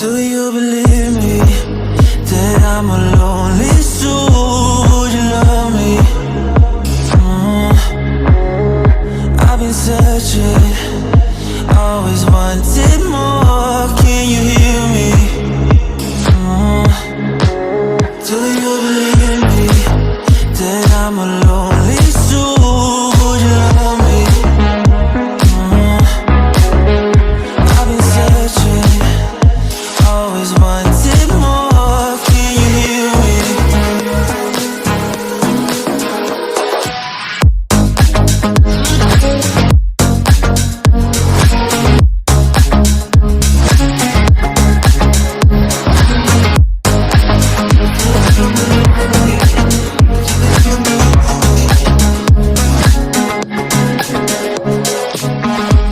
Do you believe me that I'm a lonely soul? Would you love me? I've been searching, always wanted more. Can you hear me? Do you believe me that I'm a lonely soul? Would you love me? I've been searching, always wanted more. Can you hear me?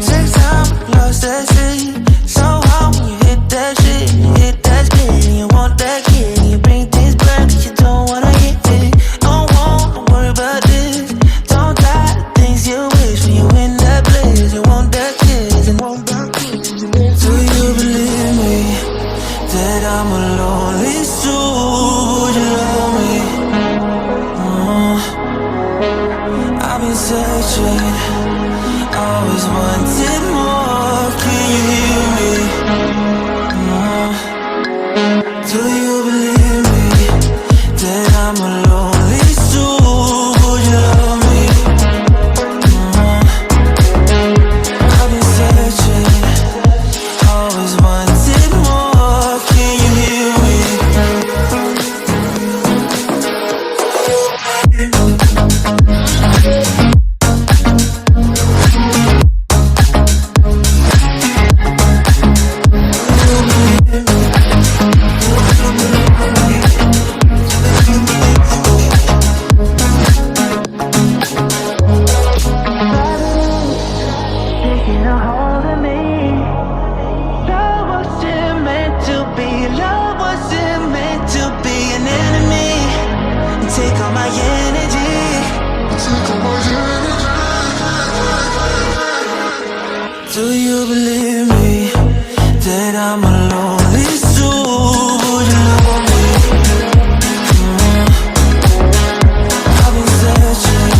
Takes time, lost at sea. So hard when you hit that shit. You hit that spin, you want that kid. You bring things back, you don't wanna hit it. Don't wanna worry about this. Don't die the things you wish when you in that place. You want that kiss and want that kiss. Do you believe me that I'm a lonely soul? Would you love me? I've been searching, always wanted more. Can you hear me? Do you believe me that I'm a lonely soul? Would you love me? I've been searching, always wanted more. Can you hear me? Taking a hold of me. Love wasn't meant to be. Love wasn't meant to be an enemy. You take all my energy. Do you believe me that I'm a lonely soul? Would you love me? I've been searching,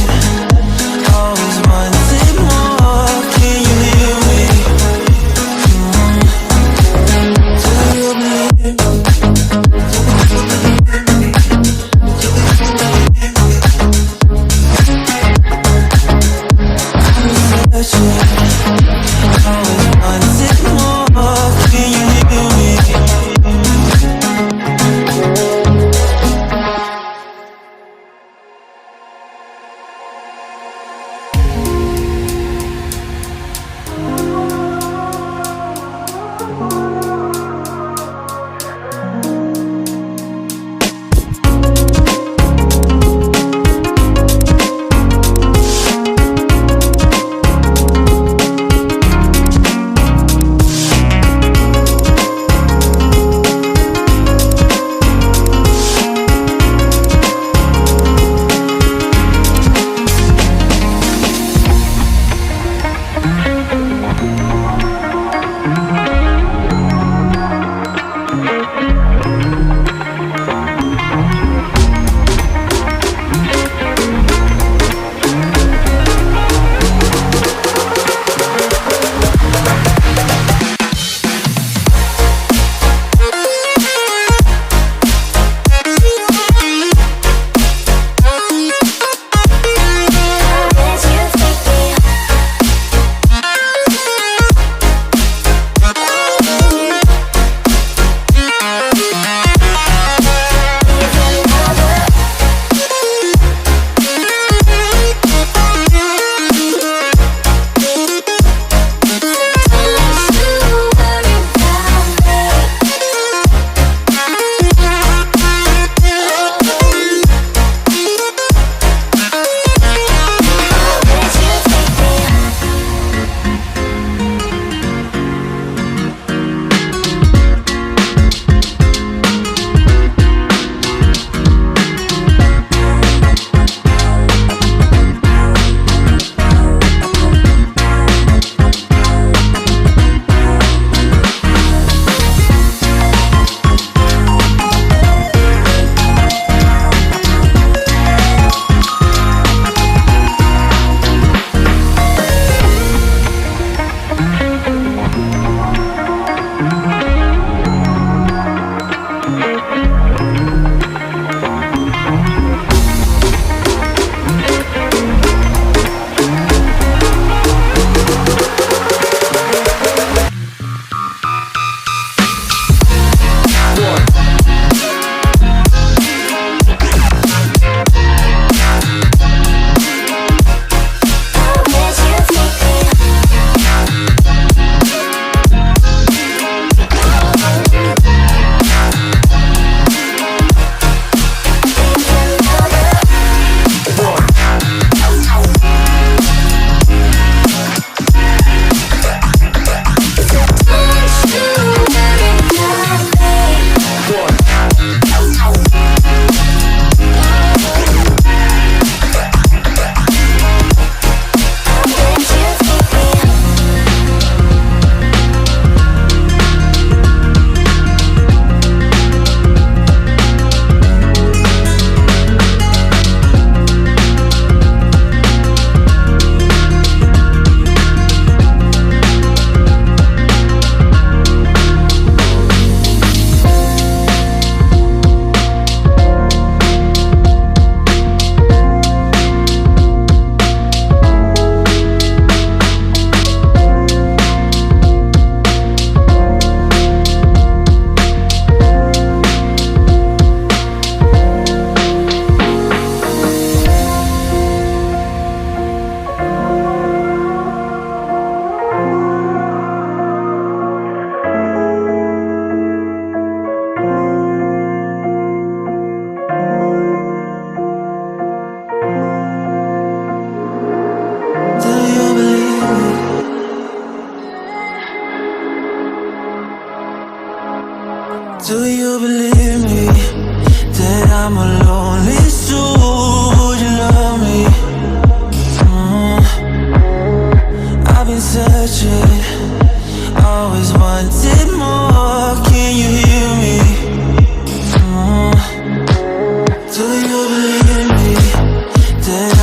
always wanted more. Can you hear me? Do you believe me? I've been searching, always wanted more. Can you hear me?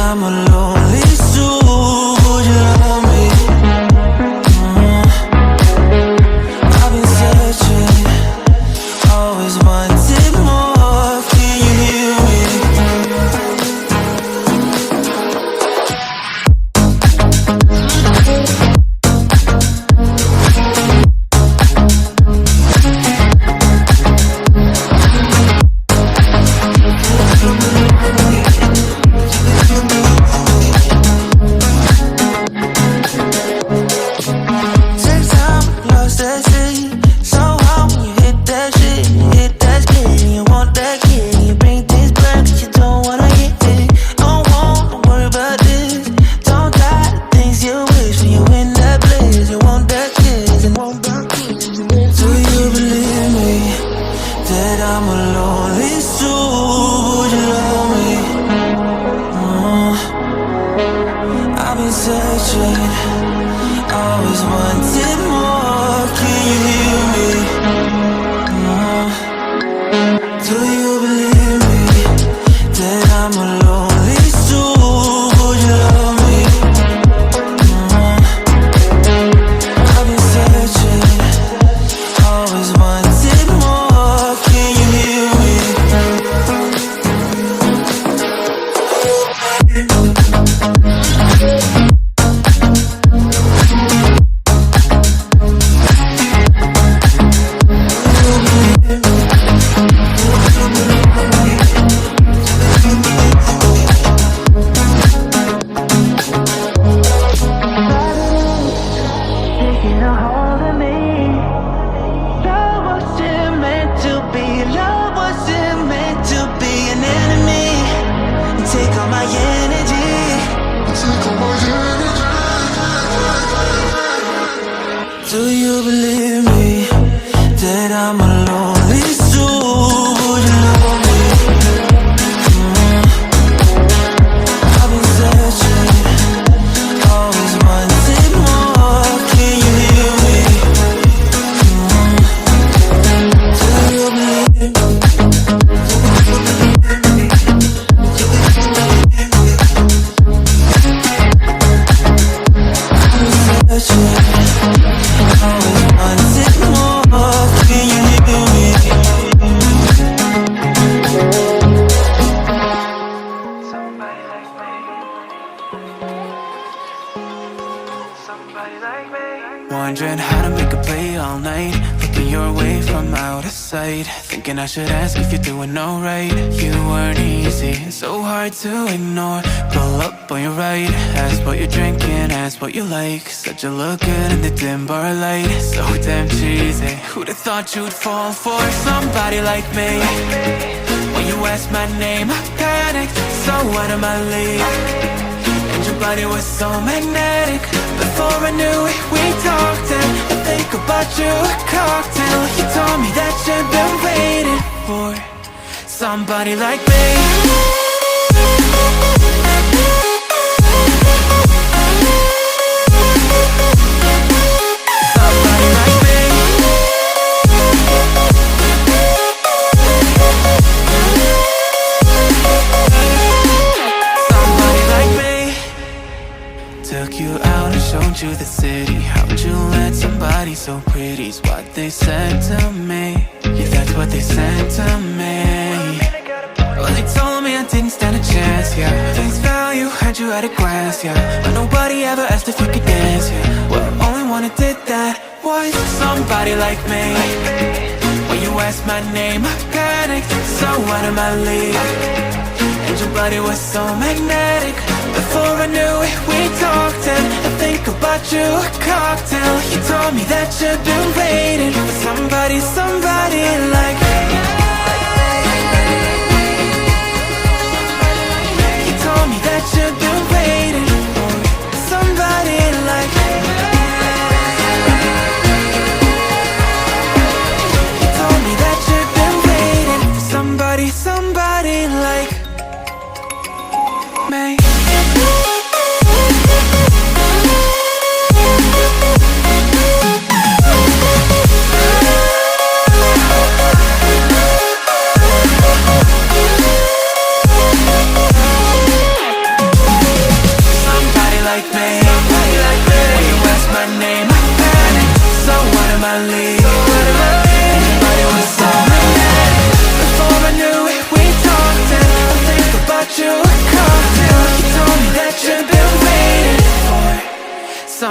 I'm a lonely soul. Would you love me? I've been searching, always wanted more. Can you hear me? Wondering how to make a play all night, looking your way from out of sight, thinking I should ask if you're doing alright. You weren't easy, so hard to ignore. Pull up on your right, ask what you're drinking, ask what you like. Said you look good in the dim bar light, so damn cheesy. Who'd have thought you'd fall for somebody like me? When you asked my name, I panicked, so out of my league. And your body was so magnetic. Before I knew it, we talked, and I think about you a cocktail. You told me that you've been waiting for somebody like me. Somebody like me. Somebody like me. Took you out and showed you the city. How'd you let somebody so pretty's what they said to me? Yeah, that's what they said to me. Well, they told me I didn't stand a chance, yeah. Face value, had you at a glance, yeah. But nobody ever asked if you could dance, yeah. Well, only one who did that was somebody like me. When you asked my name, I panicked, so out of my league. And your body was so magnetic. Before I knew it, we talked, and I think about you a cocktail. You told me that you've been waiting for somebody, somebody like me. You told me that you've been waiting for somebody like me. You told me that you've been waiting for somebody, somebody like me.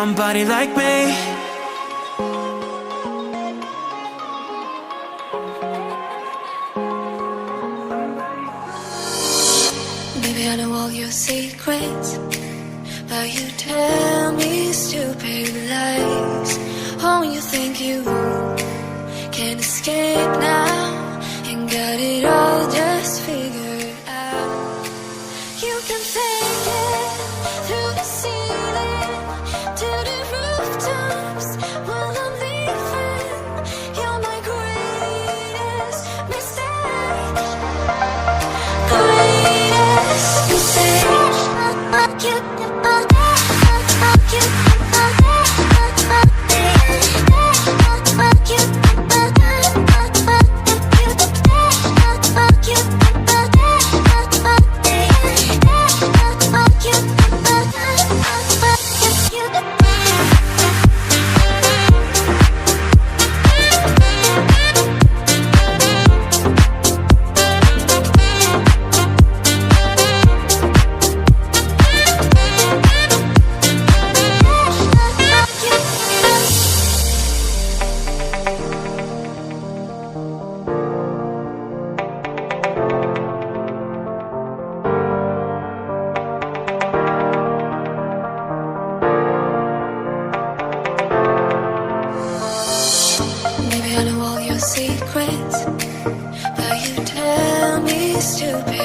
somebody like me. Baby, I know all your secrets, but you tell me stupid lies. Oh, you think you can escape now and got it all just figured out. You can fake it through the ceiling to the rooftops while I'm leaving. You're my greatest mistake. Greatest mistake. Secrets, but you tell me stupid